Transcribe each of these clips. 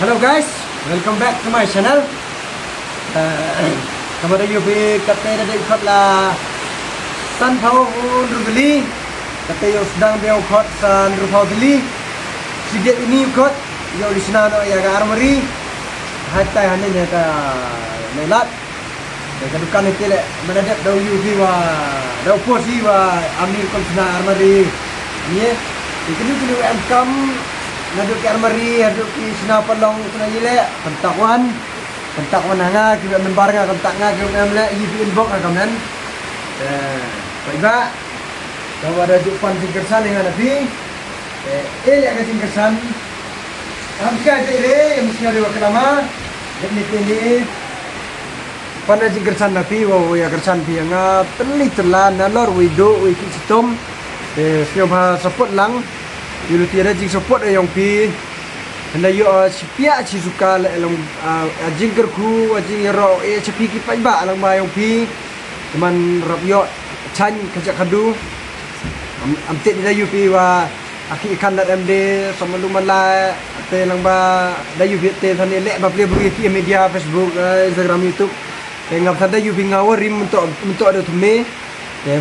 Hello guys, welcome back to my channel. Kamu ada yubi kata ada ikut lah Sunflower Rubeli. Kata yang sedang dia ikut Sunflower Rubeli. Sedikit ini ikut yang di sana no ya armory. Hatta hanya nyata melat. Kedudukan itu le mendadak dau yubi wa dau posi wa amir kon sana armory. Ini itu welcome. Naduk ke armari, naduk ke sina pelong kena yile, kontakwan hanga, kita membar nga kontaknya, kita memle IB inbox nga kamen. Baiklah, kalau ada jupan singkersan dengan nabi, akan singkersan. Hamka jadi, yang mesti ada waktu lama, ini pada singkersan nabi, wow ya kersan pi nga telan nalor wido wiki sitom, siapa support lang. Yulu tiada jing support yang pi hendak yo sipia si suka lang jing kerku jing ro sepi ki pai ba lang ma yang pi teman rap yo chan kajak kadu amte dia yu pi wa aki ikan dat md sama luman la te lang ba da yu pi te thani le ba ple bagi ki media Facebook Instagram YouTube ngap thada yu pi ngawarim untuk ada tume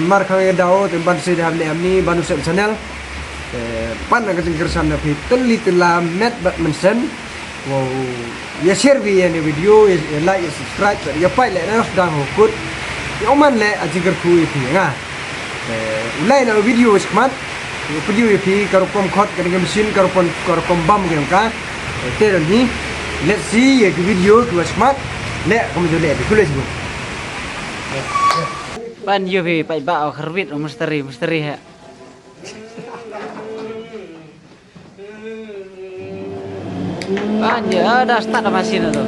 mar khang dao tempat se dah le amni banu sep channel pan nak kersan nabi telah met mention wow ya share video ya like ya subscribe ya pai le na sedang hukut ya oman le ajigar ku itu nga ulai na video skmat video itu karopom khot kan mesin karopom bam kan ka te ni let's see ya video ku skmat le kamu jole di kulis bu pan yo pai ba kharbit misteri ha Aja ada start mesin itu.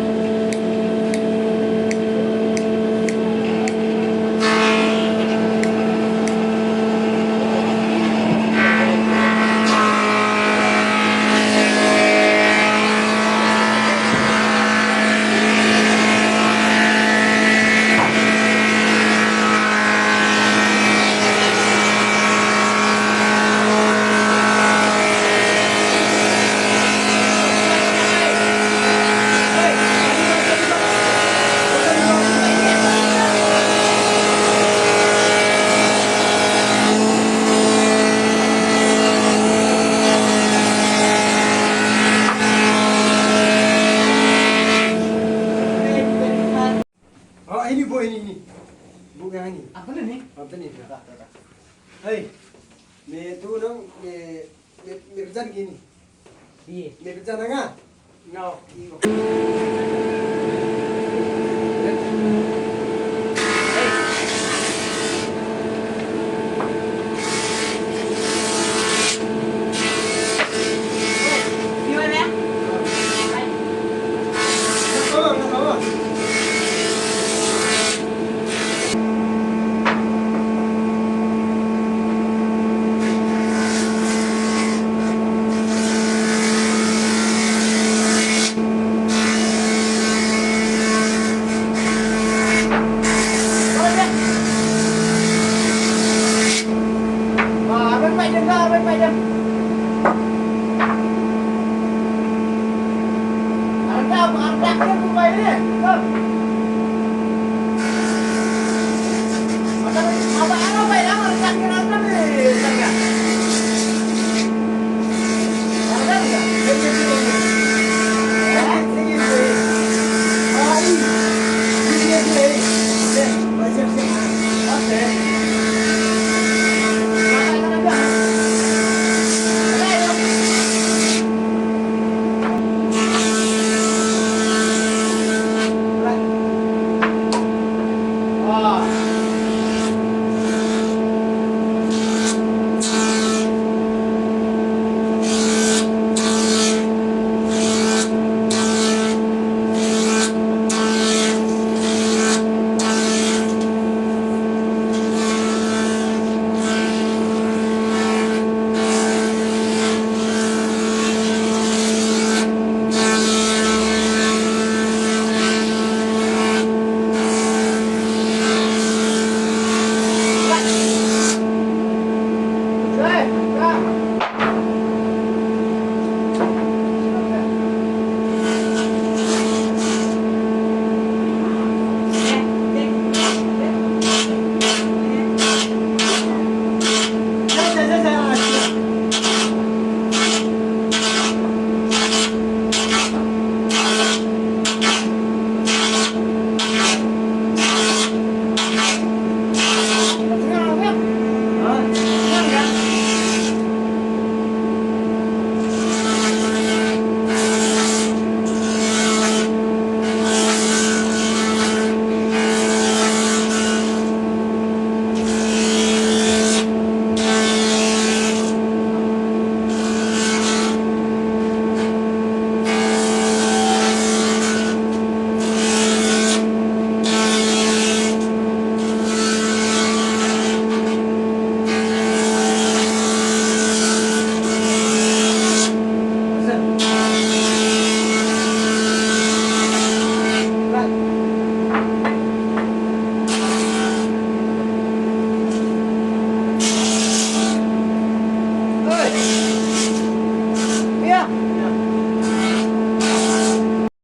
ini bu yang ini Apa nih? apa nih hei me tu dong me kerjaan gini Iya. me kerjaan nga ngau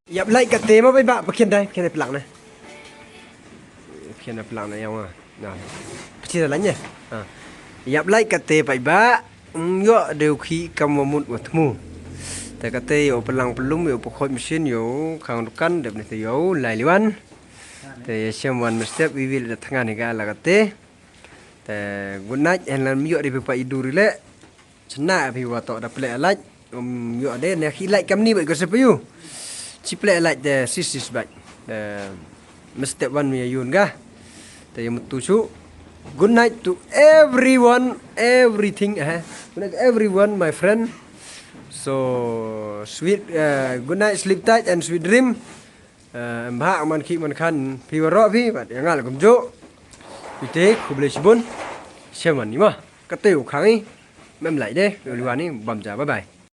Dập lại cả tế mà với bạn khiên đây pelak này. Khiên này pelak này yang nào. Kecil lah nya. Dập lại cả tế phải ba. Yo đều khi cầm vào một mu.แต่ก็เตยเอาพลังพลุ่มอยู่ปกครองมิชินอยู่ข้างกันเดี๋ยวนี้เตยอยู่หลายวันแต่เชื่อวันมันสเต็ปวิวิลทำงานในการละก็เตแต่กุนัดเห็นแล้วมีอยู่ที่ไปดูริเละชนะพี่ว่าต่อดับเปลอะไรอยู่เด่นเนี่ยขี้ไล่กำนี้ไปก็เสียไปอยู่ชิเปลอะไรแต่ซิสบัดแต่มันสเต็ปวันมีอยู่นะแต่ยังมุตุชู Good night to everyone everything good night to everyone my friend so sweet good night sleep tight and sweet dream mbak man khi man khan phi wa ro phi ba yang ngal kum jo pi te khu ble chibun xem man ni ma ka teu khang mem lại đấy rồi luan ni bam ja bye bye